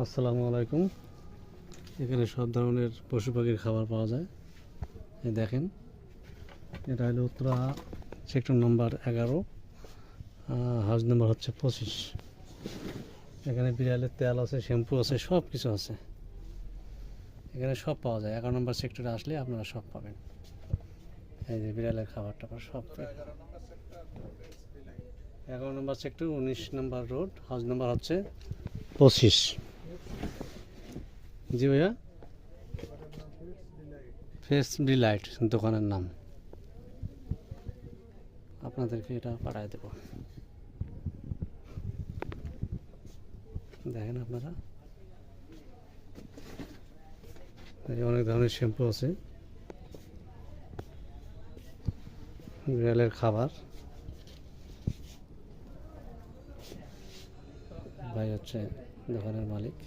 আসসালামু আলাইকুম। এখানে সব ধরনের পশু পাখির খাবার পাওয়া যায়। এই দেখেন, এটা হলো উত্তরা সেক্টর নম্বর 11, হাউস নম্বর হচ্ছে 25। এখানে বিড়ালের তেল আছে, শ্যাম্পু আছে, সব কিছু আছে। এখানে সব পাওয়া যায়। 11 নম্বর সেক্টরে আসলে আপনারা সব পাবেন। এই যে বিড়ালের খাবার টাবার সব। 11 নম্বর সেক্টর, 19 নম্বর রোড, হাউস নম্বর হচ্ছে 25। জি ভাইয়া, ফেস ডিলাইট দোকানের নাম। আপনাদেরকে এটা পাঠিয়ে দেব, দেখেন আপনারা। অনেক ধরনের শ্যাম্পু আছে, বিড়ালের খাবার। ভাই হচ্ছে দোকানের মালিক।